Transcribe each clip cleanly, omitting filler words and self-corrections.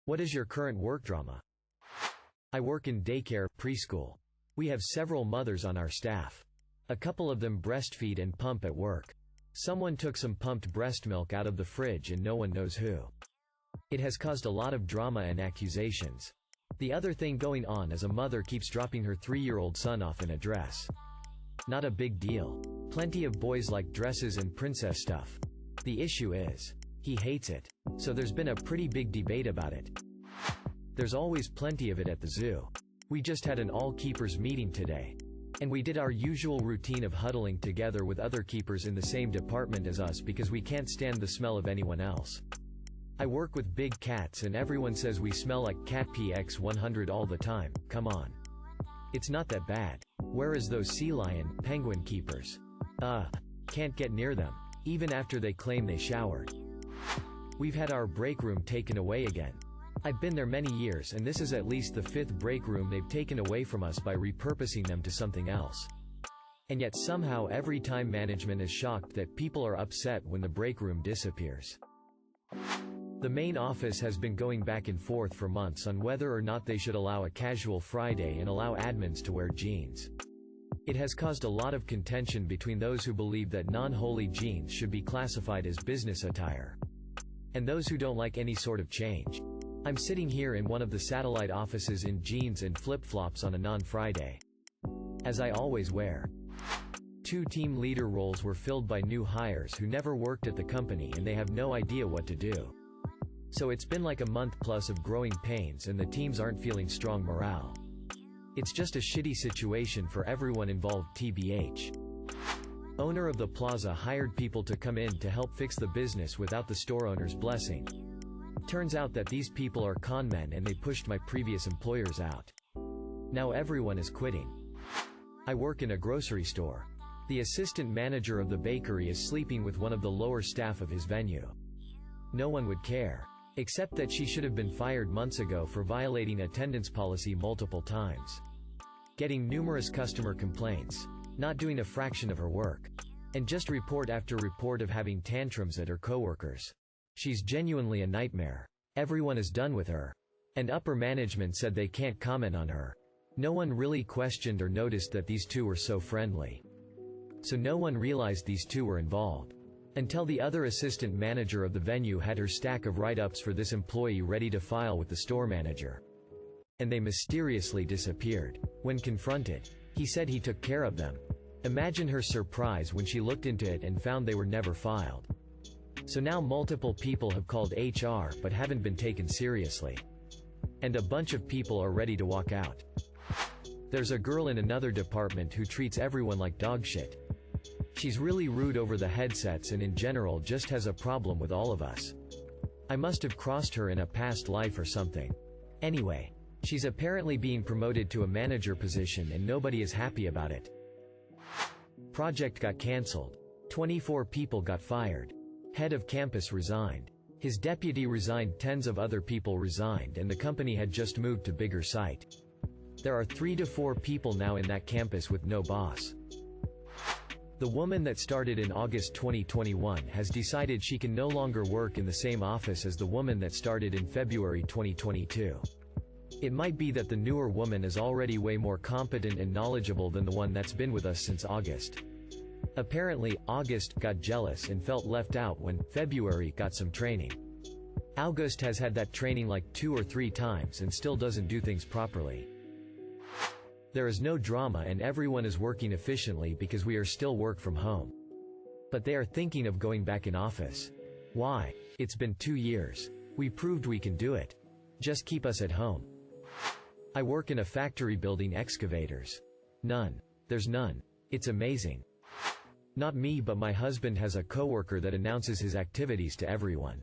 What is your current work drama? I work in daycare, preschool. We have several mothers on our staff. A couple of them breastfeed and pump at work. Someone took some pumped breast milk out of the fridge and no one knows who. It has caused a lot of drama and accusations. The other thing going on is a mother keeps dropping her 3-year-old son off in a dress. Not a big deal. Plenty of boys like dresses and princess stuff. The issue is, he hates it. So there's been a pretty big debate about it. There's always plenty of it at the zoo. We just had an all-keepers meeting today. And we did our usual routine of huddling together with other keepers in the same department as us because we can't stand the smell of anyone else. I work with big cats and everyone says we smell like cat PX100 all the time. Come on. It's not that bad. Whereas those sea lion, penguin keepers. Can't get near them. Even after they claim they showered. We've had our break room taken away again. I've been there many years and this is at least the 5th break room they've taken away from us by repurposing them to something else. And yet somehow every time management is shocked that people are upset when the break room disappears. The main office has been going back and forth for months on whether or not they should allow a casual Friday and allow admins to wear jeans. It has caused a lot of contention between those who believe that non-holy jeans should be classified as business attire, and those who don't like any sort of change. I'm sitting here in one of the satellite offices in jeans and flip-flops on a non-Friday. As I always wear. 2 team leader roles were filled by new hires who never worked at the company and they have no idea what to do. So it's been like a month plus of growing pains and the teams aren't feeling strong morale. It's just a shitty situation for everyone involved tbh. Owner of the plaza hired people to come in to help fix the business without the store owner's blessing. Turns out that these people are con men and they pushed my previous employers out. Now everyone is quitting. I work in a grocery store. The assistant manager of the bakery is sleeping with one of the lower staff of his venue. No one would care. Except that she should have been fired months ago for violating attendance policy multiple times. Getting numerous customer complaints. Not doing a fraction of her work. And just report after report of having tantrums at her coworkers. She's genuinely a nightmare. Everyone is done with her. And upper management said they can't comment on her. No one really questioned or noticed that these two were so friendly. So no one realized these two were involved. Until the other assistant manager of the venue had her stack of write-ups for this employee ready to file with the store manager. And they mysteriously disappeared. When confronted, he said he took care of them. Imagine her surprise when she looked into it and found they were never filed. So now multiple people have called HR but haven't been taken seriously. And a bunch of people are ready to walk out. There's a girl in another department who treats everyone like dog shit. She's really rude over the headsets and in general just has a problem with all of us. I must have crossed her in a past life or something. Anyway, she's apparently being promoted to a manager position and nobody is happy about it. Project got cancelled. 24 people got fired. Head of campus resigned. His deputy resigned, tens of other people resigned, and the company had just moved to bigger site. There are 3 to 4 people now in that campus with no boss. The woman that started in August 2021 has decided she can no longer work in the same office as the woman that started in February 2022. It might be that the newer woman is already way more competent and knowledgeable than the one that's been with us since August. Apparently, August got jealous and felt left out when February got some training. August has had that training like 2 or 3 times and still doesn't do things properly. There is no drama and everyone is working efficiently because we are still work from home. But they are thinking of going back in office. Why? It's been 2 years. We proved we can do it. Just keep us at home. I work in a factory building excavators. None. There's none. It's amazing. Not me, but my husband has a coworker that announces his activities to everyone.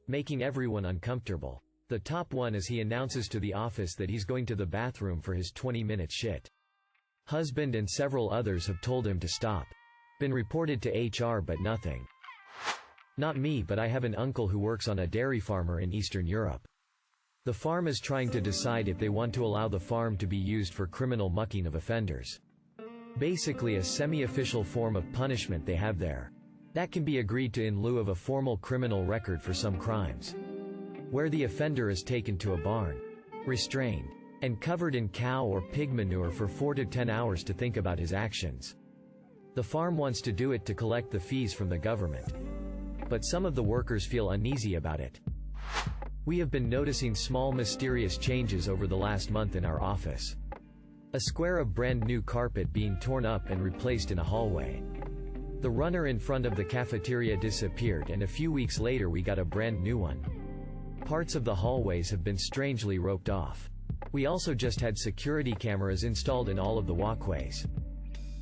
Making everyone uncomfortable. The top one is he announces to the office that he's going to the bathroom for his 20-minute shit. Husband and several others have told him to stop. Been reported to HR but nothing. Not me, but I have an uncle who works on a dairy farmer in Eastern Europe. The farm is trying to decide if they want to allow the farm to be used for criminal mucking of offenders. Basically a semi-official form of punishment they have there. That can be agreed to in lieu of a formal criminal record for some crimes. where the offender is taken to a barn, restrained, and covered in cow or pig manure for 4 to 10 hours to think about his actions. The farm wants to do it to collect the fees from the government. But some of the workers feel uneasy about it. We have been noticing small mysterious changes over the last month in our office. A square of brand new carpet being torn up and replaced in a hallway. The runner in front of the cafeteria disappeared, and a few weeks later we got a brand new one. Parts of the hallways have been strangely roped off. We also just had security cameras installed in all of the walkways.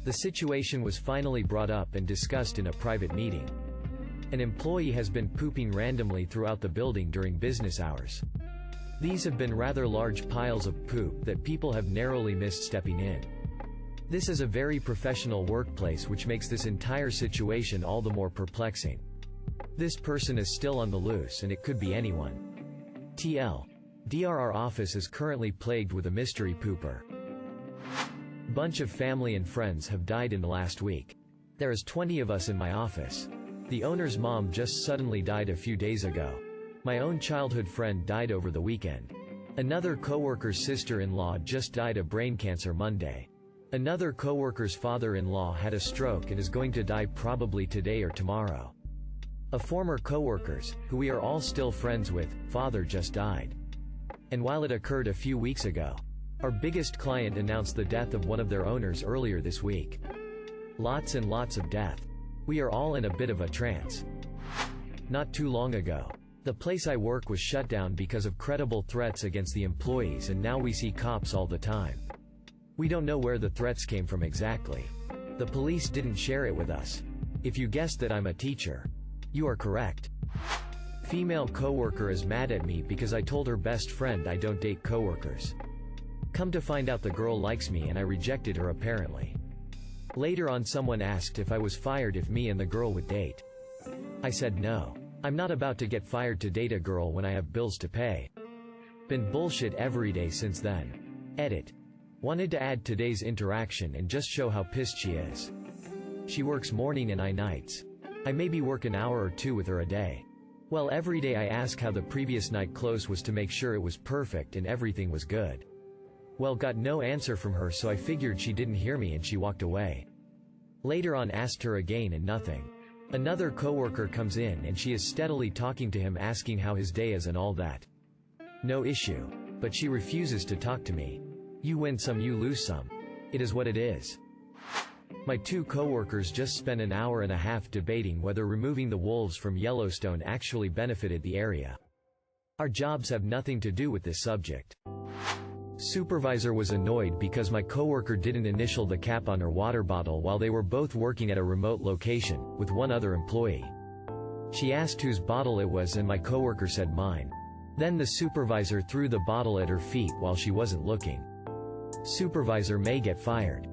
The situation was finally brought up and discussed in a private meeting. An employee has been pooping randomly throughout the building during business hours. These have been rather large piles of poop that people have narrowly missed stepping in. This is a very professional workplace, which makes this entire situation all the more perplexing. This person is still on the loose, and it could be anyone. Our office is currently plagued with a mystery pooper. Bunch of family and friends have died in the last week. There is 20 of us in my office. The owner's mom just suddenly died a few days ago. My own childhood friend died over the weekend. Another coworker's sister-in-law just died of brain cancer Monday. Another coworker's father-in-law had a stroke and is going to die probably today or tomorrow. A former coworker's, who we are all still friends with, father just died. And while it occurred a few weeks ago, our biggest client announced the death of one of their owners earlier this week. Lots and lots of death. We are all in a bit of a trance. Not too long ago, the place I work was shut down because of credible threats against the employees, and now we see cops all the time. We don't know where the threats came from exactly. The police didn't share it with us. If you guessed that I'm a teacher, you are correct. Female coworker is mad at me because I told her best friend I don't date coworkers. Come to find out the girl likes me and I rejected her apparently. Later on, someone asked if I was fired if me and the girl would date. I said no. I'm not about to get fired to date a girl when I have bills to pay. Been bullshit every day since then. Edit. Wanted to add today's interaction and just show how pissed she is. She works morning and I nights. I maybe work an hour or two with her a day. Well, every day I ask how the previous night close was to make sure it was perfect and everything was good. Well, got no answer from her, so I figured she didn't hear me and she walked away. Later on asked her again and nothing. Another coworker comes in and she is steadily talking to him, asking how his day is and all that. No issue. But she refuses to talk to me. You win some, you lose some. It is what it is. My two coworkers just spent an hour and a half debating whether removing the wolves from Yellowstone actually benefited the area. Our jobs have nothing to do with this subject. Supervisor was annoyed because my coworker didn't initial the cap on her water bottle while they were both working at a remote location, with one other employee. She asked whose bottle it was and my coworker said mine. Then the supervisor threw the bottle at her feet while she wasn't looking. Supervisor may get fired.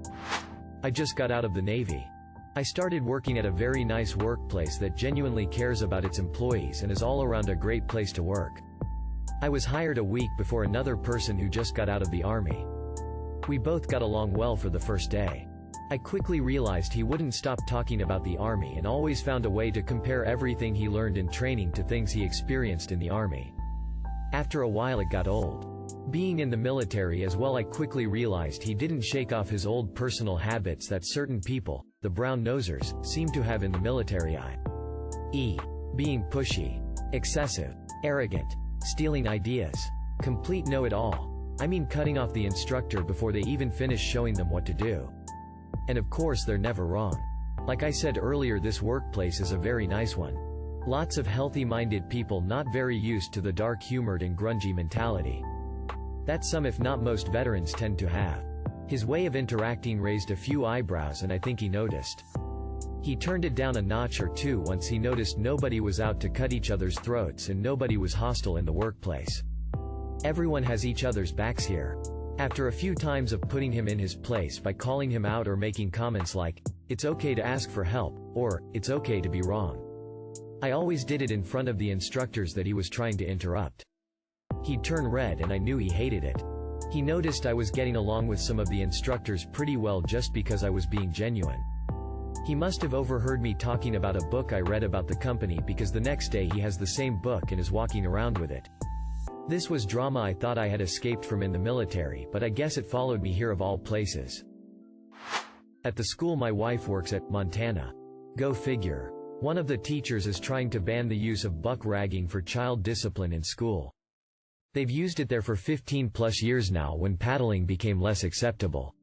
I just got out of the Navy. I started working at a very nice workplace that genuinely cares about its employees and is all around a great place to work. I was hired a week before another person who just got out of the Army. We both got along well for the first day. I quickly realized he wouldn't stop talking about the Army and always found a way to compare everything he learned in training to things he experienced in the Army. After a while it got old. Being in the military as well, I quickly realized he didn't shake off his old personal habits that certain people, the brown nosers, seem to have in the military, i.e., being pushy, excessive, arrogant, stealing ideas, complete know-it-all. I mean cutting off the instructor before they even finish showing them what to do. And of course they're never wrong. Like I said earlier, this workplace is a very nice one. Lots of healthy-minded people not very used to the dark-humored and grungy mentality that some if not most veterans tend to have. His way of interacting raised a few eyebrows and I think he noticed. He turned it down a notch or two once he noticed nobody was out to cut each other's throats and nobody was hostile in the workplace. Everyone has each other's backs here. After a few times of putting him in his place by calling him out or making comments like, "It's okay to ask for help," or, "It's okay to be wrong," I always did it in front of the instructors that he was trying to interrupt. He'd turn red and I knew he hated it. He noticed I was getting along with some of the instructors pretty well just because I was being genuine. He must have overheard me talking about a book I read about the company, because the next day he has the same book and is walking around with it. This was drama I thought I had escaped from in the military, but I guess it followed me here of all places. At the school my wife works at, Montana. Go figure. One of the teachers is trying to ban the use of buck ragging for child discipline in school. They've used it there for 15+ years now when paddling became less acceptable.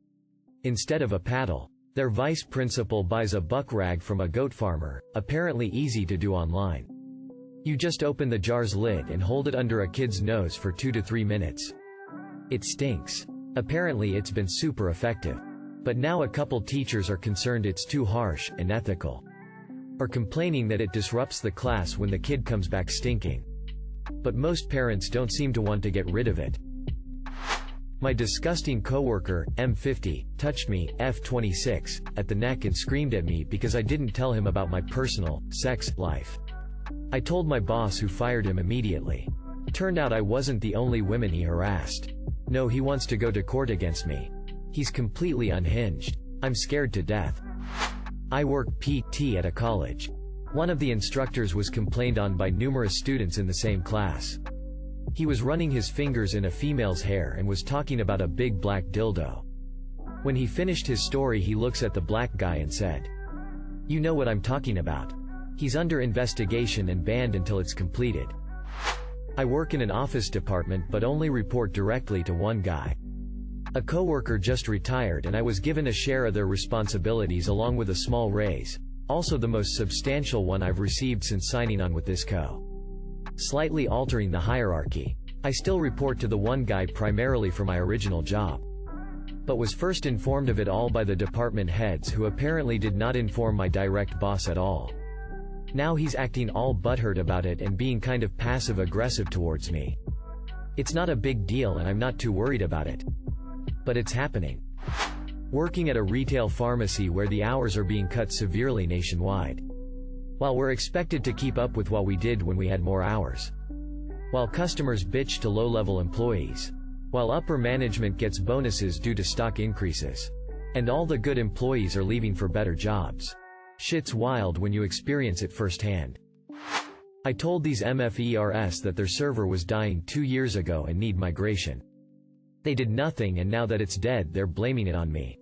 Instead of a paddle, their vice principal buys a buck rag from a goat farmer, apparently easy to do online. You just open the jar's lid and hold it under a kid's nose for 2 to 3 minutes. It stinks. Apparently it's been super effective. But now a couple teachers are concerned it's too harsh and unethical. Or complaining that it disrupts the class when the kid comes back stinking. But most parents don't seem to want to get rid of it. My disgusting coworker, M50, touched me, F26, at the neck and screamed at me because I didn't tell him about my personal, sex, life. I told my boss, who fired him immediately. Turned out I wasn't the only women he harassed. No, he wants to go to court against me. He's completely unhinged. I'm scared to death. I work PT at a college. One of the instructors was complained on by numerous students in the same class. He was running his fingers in a female's hair and was talking about a big black dildo. When he finished his story, he looks at the black guy and said, "You know what I'm talking about. He's under investigation and banned until it's completed." I work in an office department but only report directly to one guy. A coworker just retired and I was given a share of their responsibilities along with a small raise, also the most substantial one I've received since signing on with this co. Slightly altering the hierarchy. I still report to the one guy primarily for my original job, but was first informed of it all by the department heads, who apparently did not inform my direct boss at all. Now he's acting all butthurt about it and being kind of passive-aggressive towards me. It's not a big deal and I'm not too worried about it. But it's happening. Working at a retail pharmacy where the hours are being cut severely nationwide. While we're expected to keep up with what we did when we had more hours. While customers bitch to low-level employees. While upper management gets bonuses due to stock increases. And all the good employees are leaving for better jobs. Shit's wild when you experience it firsthand. I told these MFERS that their server was dying 2 years ago and need migration. They did nothing, and now that it's dead they're blaming it on me.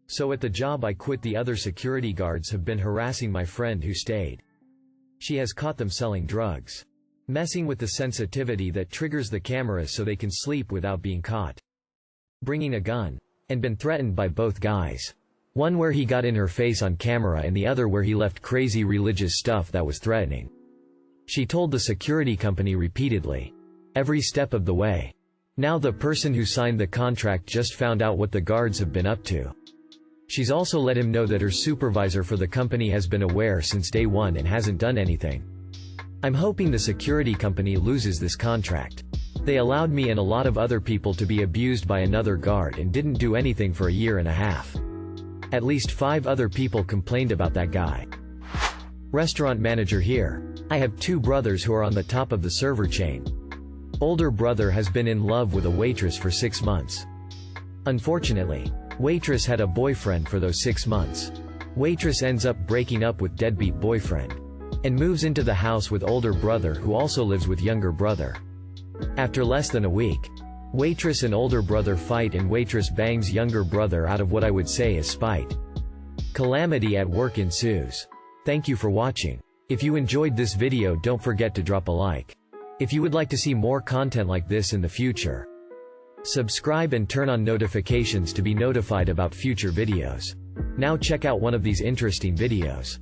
So at the job I quit, the other security guards have been harassing my friend who stayed. She has caught them selling drugs. Messing with the sensitivity that triggers the cameras so they can sleep without being caught. Bringing a gun. And been threatened by both guys. One where he got in her face on camera and the other where he left crazy religious stuff that was threatening. She told the security company repeatedly. Every step of the way. Now the person who signed the contract just found out what the guards have been up to. She's also let him know that her supervisor for the company has been aware since day one and hasn't done anything. I'm hoping the security company loses this contract. They allowed me and a lot of other people to be abused by another guard and didn't do anything for a year and a half. At least 5 other people complained about that guy. Restaurant manager here. I have 2 brothers who are on the top of the server chain. Older brother has been in love with a waitress for 6 months. Unfortunately, waitress had a boyfriend for those 6 months. Waitress ends up breaking up with deadbeat boyfriend. And moves into the house with older brother, who also lives with younger brother. After less than a week, waitress and older brother fight and waitress bangs younger brother out of what I would say is spite. Calamity at work ensues. Thank you for watching. If you enjoyed this video, don't forget to drop a like. If you would like to see more content like this in the future, subscribe and turn on notifications to be notified about future videos. Now check out one of these interesting videos.